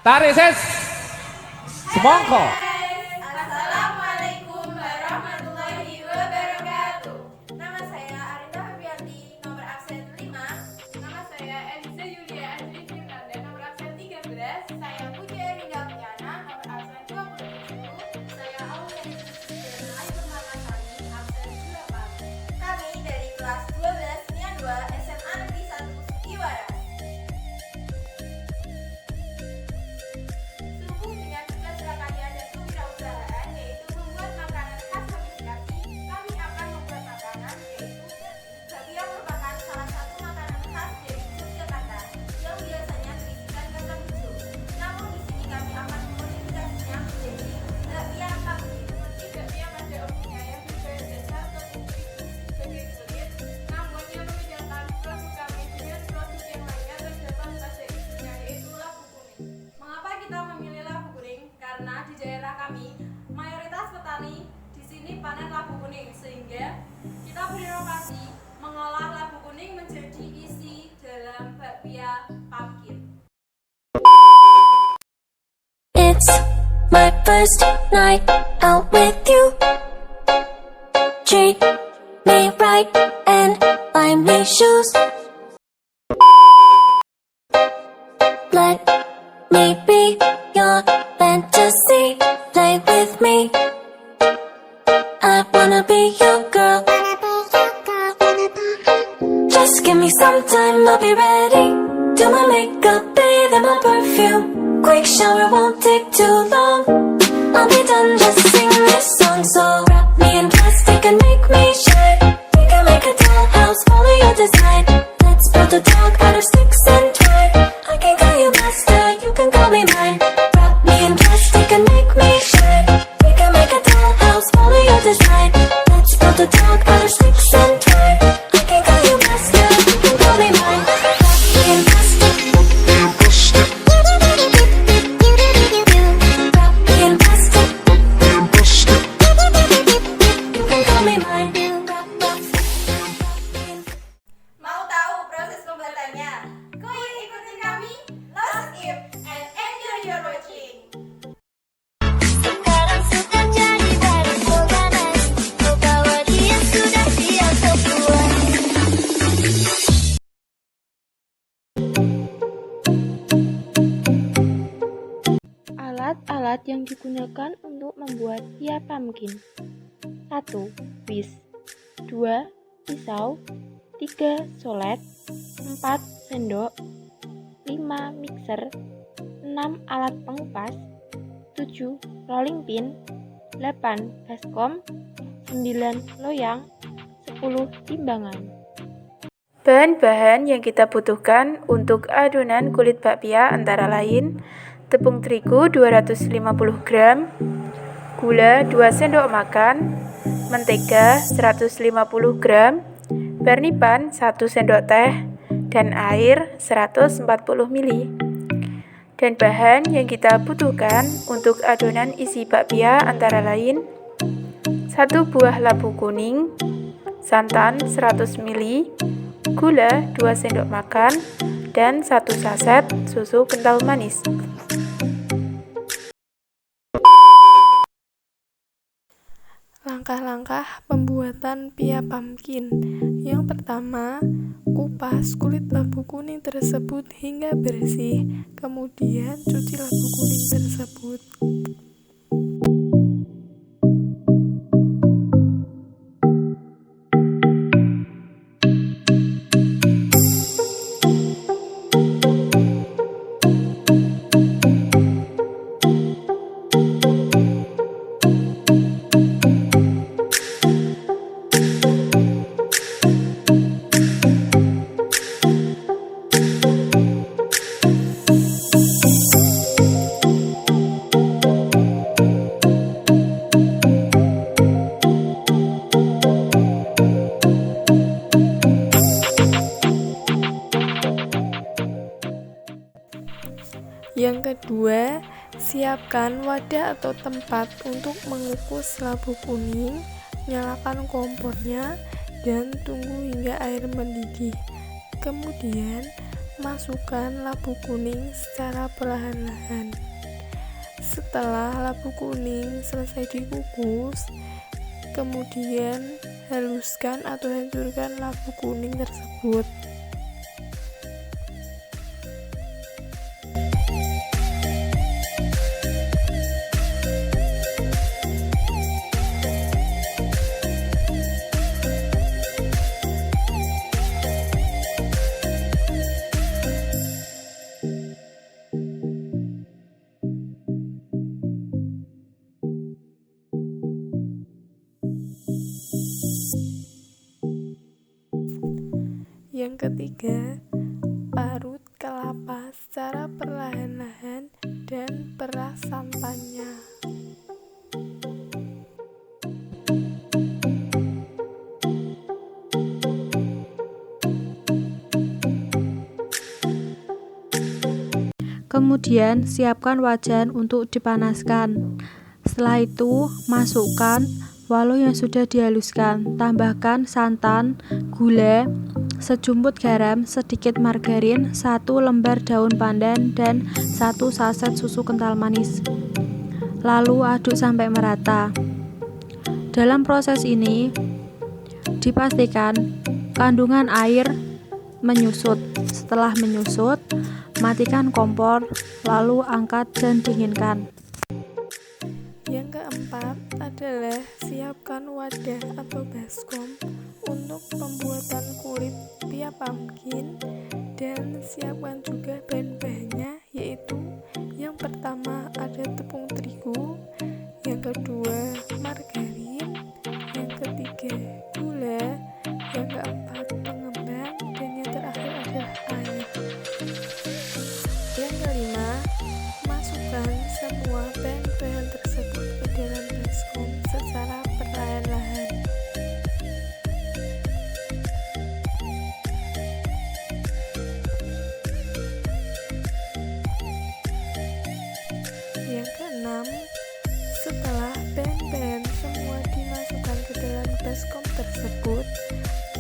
Tarik ses semongko. Assalamualaikum warahmatullahi wabarakatuh. Nama saya Arita Febrianti, nomor absen 5. Nama saya Elisa Yulia Andri Firnanda, nomor absen 13. Saya Puja Rinda Piana, nomor absen 27. Saya Aulia Yusufina Ayu Permatasari, absen 8. Kami dari kelas 12 Nia 2 SMA Negeri 1 Sugiwaras. Sibuk dengan tugas prakarya dan kewirausahaan, yaitu membuat makanan khas Samifikasi. Kami akan membuat makanan yaitu bakpia, merupakan salah satu makanan khas dari Yogyakarta yang biasanya berisikan kacang hijau. Namun di sini kami akan memodifikasinya menjadi bakpia pumpkin. Seperti bakpia pada umumnya yang berbahan dasar tepung terigu sebagai kulit, namun yang membedakan produk kami dengan produk yang lainnya terdapat pada isinya, yaitu labu kuning. Mengapa kita memilih labu kuning? Karena di daerah kami mayoritas petani di sini panen labu kuning, sehingga kita berinovasi mengolah labu kuning menjadi isi dalam bakpia pumpkin. It's my first night out with you. Treat me right and buy me shoes. Let me be your fantasy. Play with me. I wanna be your girl. Just give me some time, I'll be ready. Do my makeup, bathe in my perfume. Quick shower won't take too long. I'll be done, just sing this song. So wrap me in plastic and make me shine. We can make a dollhouse, follow your design. Let's build a dog out of sticks and twine. I can call you master, you can call me mine. Wrap me in plastic and make me shine. We can make a dollhouse, follow your design. Let's build a dog out of sticks and twine. I can call you master, you can call me mine. Wrap me in plastic. Wrap me in plastic. You can call me mine. Mau tahu proses pembuatannya? Kuy ikutin kami, Lost If, and enjoy your watching. Sekarang sudah jadi baru ganas. Kau bawa dia sudah siap sebuah. Alat-alat yang digunakan untuk membuat pia pumpkin. 1. Whisk. 2. Pisau. 3. Solet. 4. Sendok. 5. Mixer. 6. Alat pengupas. 7. Rolling pin. 8. baskom. 9. Loyang. 10. Timbangan. Bahan-bahan yang kita butuhkan untuk adonan kulit bakpia antara lain tepung terigu 250 gram, gula 2 sendok makan, mentega 150 gram, bernipan 1 sendok teh, dan air 140 ml. Dan bahan yang kita butuhkan untuk adonan isi bakpia antara lain 1 buah labu kuning, santan 100 ml, gula 2 sendok makan, dan 1 saset susu kental manis. Langkah-langkah pembuatan pia pumpkin. Yang pertama, kupas kulit labu kuning tersebut hingga bersih. Kemudian cuci labu kuning tersebut. Yang kedua, siapkan wadah atau tempat untuk mengukus labu kuning, nyalakan kompornya, dan tunggu hingga air mendidih. Kemudian masukkan labu kuning secara perlahan-lahan. Setelah labu kuning selesai dikukus, kemudian haluskan atau hancurkan labu kuning tersebut. Yang ketiga, parut kelapa secara perlahan-lahan dan peras santannya. Kemudian siapkan wajan untuk dipanaskan. Setelah itu, masukkan waluh yang sudah dihaluskan. Tambahkan santan, gula, sejumput garam, sedikit margarin, 1 lembar daun pandan, dan 1 saset susu kental manis. Lalu aduk sampai merata. Dalam proses ini, dipastikan kandungan air menyusut. Setelah menyusut, matikan kompor, lalu angkat dan dinginkan. Yang keempat adalah siapkan wadah atau baskom untuk pembuatan kulit pia pumpkin, dan siapkan juga bahan-bahannya, yaitu yang pertama ada tepung terigu, yang kedua margarin, yang ketiga gula, yang keempat pengembang, dan yang terakhir adalah air. Yang kelima, masukkan semua bahan-bahan tersebut ke dalam baskom secara perlahan-lahan. Yang keenam, setelah bahan-bahan semua dimasukkan ke dalam baskom tersebut,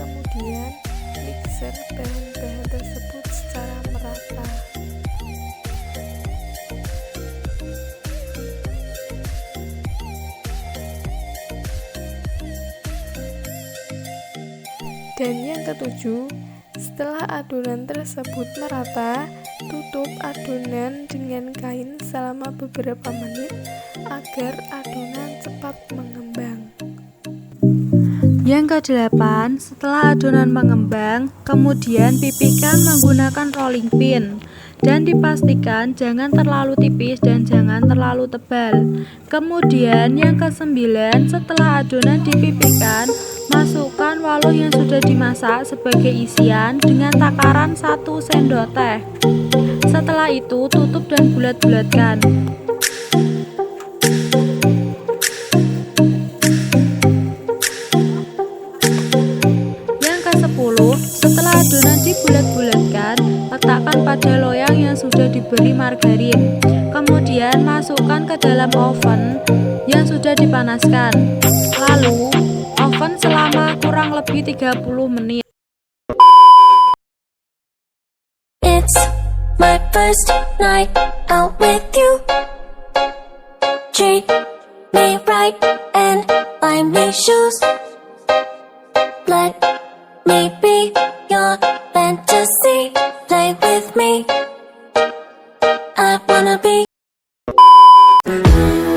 kemudian mixer bahan-bahan tersebut secara merata. Dan yang ketujuh, setelah adonan tersebut merata, tutup adonan dengan kain selama beberapa menit agar adonan cepat mengembang. Yang kedelapan, setelah adonan mengembang, kemudian pipihkan menggunakan rolling pin. Dan dipastikan jangan terlalu tipis dan jangan terlalu tebal. Kemudian yang kesembilan, setelah adonan dipipihkan, masukkan waluh yang sudah dimasak sebagai isian dengan takaran 1 sendok teh. Setelah itu tutup dan bulat-bulatkan. Yang ke-10, setelah adonan dibulat-bulatkan, letakkan pada loyang yang sudah diberi margarin. Kemudian masukkan ke dalam oven yang sudah dipanaskan. Lalu oven selama kurang lebih 30 menit. It's my first night out with you. Treat me right and buy me shoes. Let me be your fantasy. Play with me. I wanna be.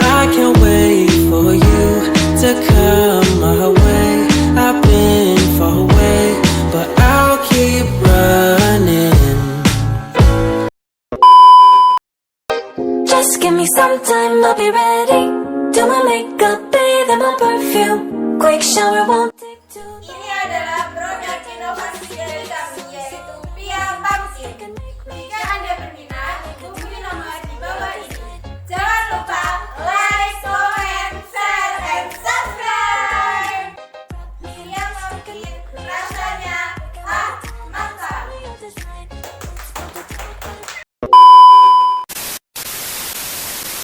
I can't wait for you to come my way. I've been far away, but I'll keep running. Just give me some time, I'll be ready. Do my makeup, bathe in my perfume. Quick shower won't